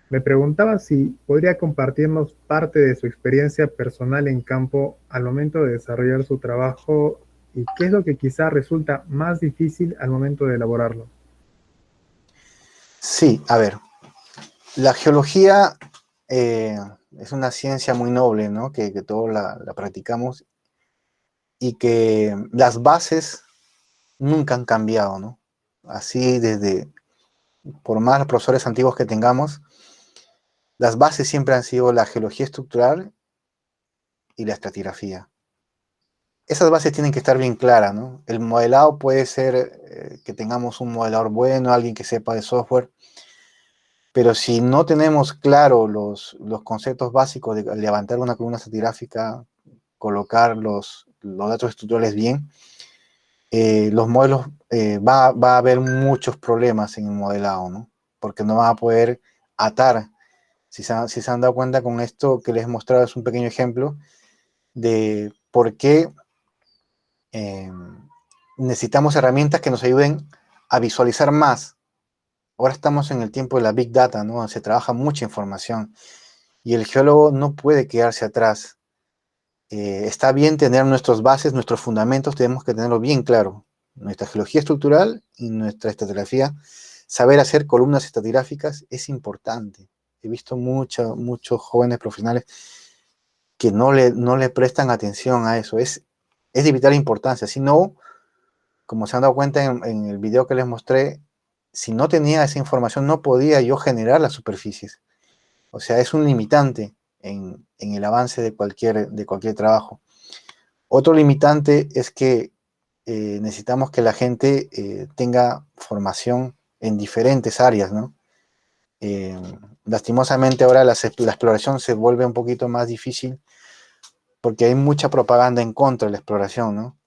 Me preguntaba si podría compartirnos parte de su experiencia personal en campo al momento de desarrollar su trabajo y qué es lo que quizá resulta más difícil al momento de elaborarlo. Sí, a ver, la geología es una ciencia muy noble, ¿no? Que todos la practicamos y que las bases nunca han cambiado, ¿no? Así desde, por más profesores antiguos que tengamos, las bases siempre han sido la geología estructural y la estratigrafía. Esas bases tienen que estar bien claras, ¿no? El modelado puede ser que tengamos un modelador bueno, alguien que sepa de software, pero si no tenemos claro los conceptos básicos de levantar una columna estratigráfica, colocar los datos estructurales bien, los modelos va a haber muchos problemas en el modelado, ¿no? Porque no van a poder atar. Si se han dado cuenta con esto que les he mostrado, es un pequeño ejemplo de por qué eh, necesitamos herramientas que nos ayuden a visualizar más. Ahora estamos en el tiempo de la Big Data, ¿no? Se trabaja mucha información y el geólogo no puede quedarse atrás. Está bien tener nuestras bases, nuestros fundamentos, tenemos que tenerlo bien claro. Nuestra geología estructural y nuestra estratigrafía, saber hacer columnas estratigráficas es importante. He visto muchos jóvenes profesionales que no le prestan atención a eso. Es de vital importancia. Si no, como se han dado cuenta en el video que les mostré, si no tenía esa información no podía yo generar las superficies. O sea, es un limitante en el avance de cualquier trabajo. Otro limitante es que necesitamos que la gente tenga formación en diferentes áreas, ¿no? Eh, Lastimosamente ahora la exploración se vuelve un poquito más difícil porque hay mucha propaganda en contra de la exploración, ¿no?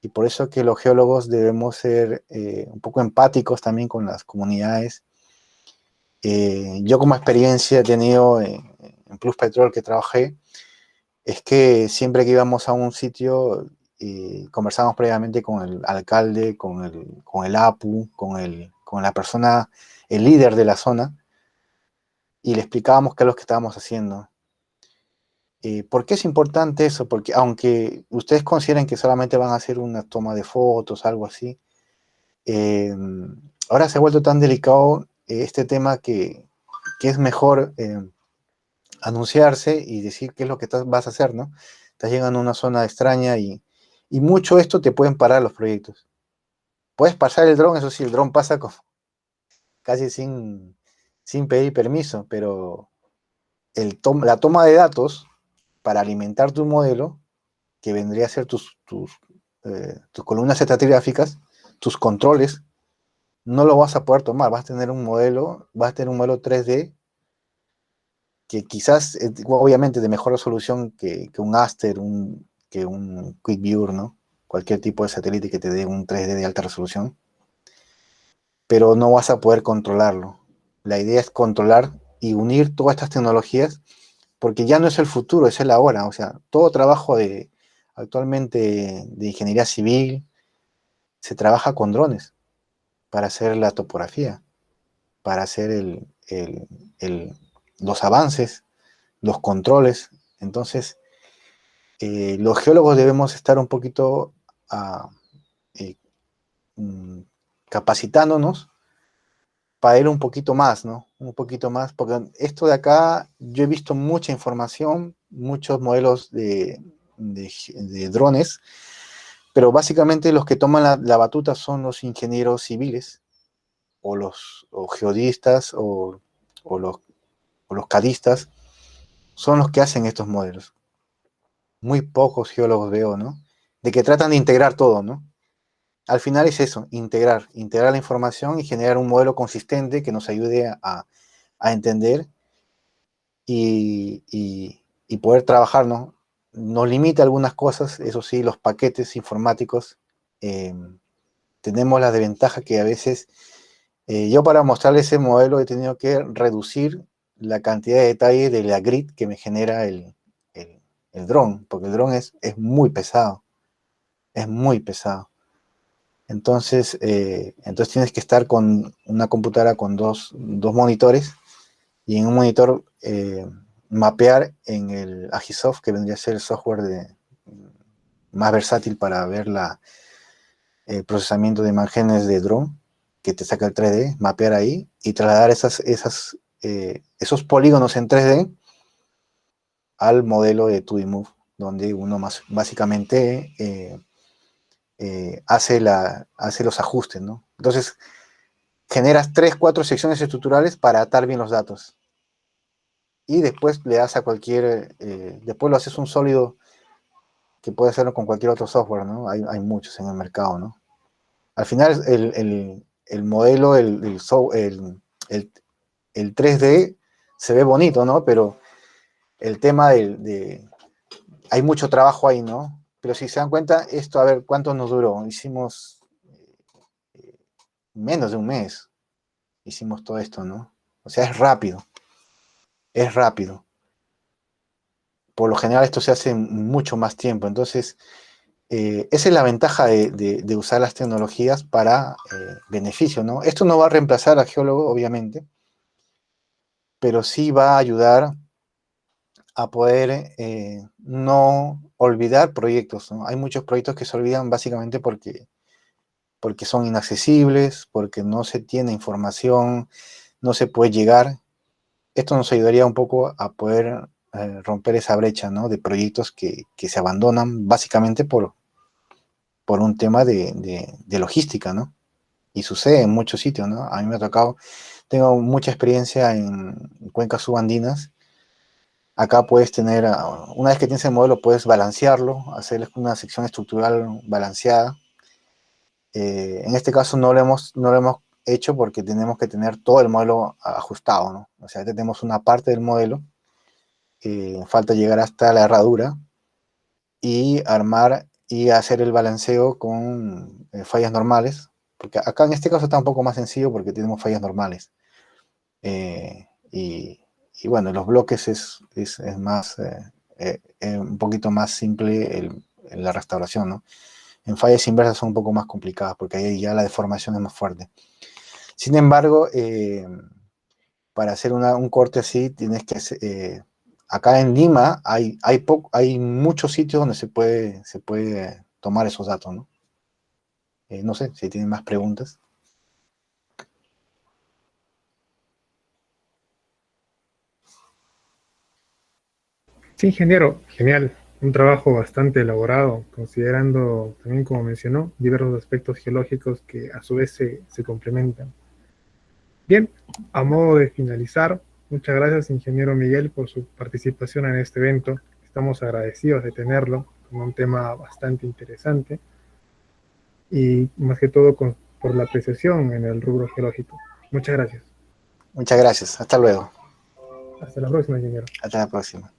Y por eso que los geólogos debemos ser un poco empáticos también con las comunidades. Yo como experiencia he tenido en Plus Petrol que trabajé, es que siempre que íbamos a un sitio conversamos previamente con el alcalde, con el APU, con la persona, el líder de la zona, y le explicábamos qué es lo que estábamos haciendo. ¿Por qué es importante eso? Porque aunque ustedes consideren que solamente van a hacer una toma de fotos, algo así, eh, ahora se ha vuelto tan delicado este tema que es mejor anunciarse y decir qué es lo que vas a hacer, ¿no? Estás llegando a una zona extraña y mucho esto te pueden parar los proyectos. Puedes pasar el dron, eso sí, el dron pasa casi sin pedir permiso, pero la toma de datos para alimentar tu modelo, que vendría a ser tus columnas estratigráficas, tus controles, no lo vas a poder tomar. Vas a tener un modelo 3D que quizás, obviamente, de mejor resolución que un Aster, que un QuickView, ¿no? Cualquier tipo de satélite que te dé un 3D de alta resolución, pero no vas a poder controlarlo. La idea es controlar y unir todas estas tecnologías, porque ya no es el futuro, es el ahora. O sea, todo trabajo actualmente de ingeniería civil se trabaja con drones para hacer la topografía, para hacer el, los avances, los controles. Entonces, los geólogos debemos estar un poquito eh, mm, capacitándonos para ir un poquito más, ¿no? Un poquito más, porque esto de acá, yo he visto mucha información, muchos modelos de drones, pero básicamente los que toman la batuta son los ingenieros civiles, o geodistas, o los, o los cadistas, son los que hacen estos modelos. Muy pocos geólogos veo, ¿no? De que tratan de integrar todo, ¿no? al final es eso, integrar la información y generar un modelo consistente que nos ayude a entender y poder trabajar, ¿no? Nos limita algunas cosas, eso sí, los paquetes informáticos. eh, Tenemos la desventaja que a veces yo para mostrarles ese modelo he tenido que reducir la cantidad de detalle de la grid que me genera el, el dron, porque el dron es muy pesado, es muy pesado. Entonces tienes que estar con una computadora con dos monitores y en un monitor mapear en el Agisoft, que vendría a ser el software más versátil para ver el procesamiento de imágenes de drone, que te saca el 3D, mapear ahí y trasladar esos polígonos en 3D al modelo de 2D Move, donde uno más básicamente hace los ajustes, ¿no? Entonces, generas 3, 4 secciones estructurales para atar bien los datos. Y después le das a después lo haces un sólido que puede hacerlo con cualquier otro software, ¿no? Hay muchos en el mercado, ¿no? Al final, el modelo, el 3D se ve bonito, ¿no? Pero el tema hay mucho trabajo ahí, ¿no? Pero si se dan cuenta, esto, a ver, ¿cuánto nos duró? Hicimos menos de un mes, hicimos todo esto, ¿no? O sea, es rápido, es rápido. Por lo general esto se hace en mucho más tiempo, entonces esa es la ventaja de usar las tecnologías para beneficio, ¿no? Esto no va a reemplazar al geólogo, obviamente, pero sí va a ayudar a poder no olvidar proyectos, ¿no? Hay muchos proyectos que se olvidan básicamente porque son inaccesibles, porque no se tiene información, no se puede llegar. Esto nos ayudaría un poco a poder romper esa brecha, ¿no? De proyectos que se abandonan básicamente por un tema de logística, ¿no? Y sucede en muchos sitios, ¿no? A mí me ha tocado, tengo mucha experiencia en cuencas subandinas. Acá puedes tener, una vez que tienes el modelo, puedes balancearlo, hacer una sección estructural balanceada. En este caso no lo hemos hecho porque tenemos que tener todo el modelo ajustado, ¿no? O sea, tenemos una parte del modelo, falta llegar hasta la herradura y armar y hacer el balanceo con fallas normales, porque acá en este caso está un poco más sencillo porque tenemos fallas normales. Eh, y, y, bueno, los bloques es más, un poquito más simple la restauración, ¿no? En fallas inversas son un poco más complicadas porque ahí ya la deformación es más fuerte. Sin embargo, para hacer un corte así, tienes que acá en Lima hay muchos sitios donde se puede tomar esos datos, ¿no? No sé si tienen más preguntas. Sí, ingeniero, genial. Un trabajo bastante elaborado, considerando también, como mencionó, diversos aspectos geológicos que a su vez se complementan. Bien, a modo de finalizar, muchas gracias, ingeniero Miguel, por su participación en este evento. Estamos agradecidos de tenerlo con un tema bastante interesante y más que todo por la apreciación en el rubro geológico. Muchas gracias. Muchas gracias. Hasta luego. Hasta la próxima, ingeniero. Hasta la próxima.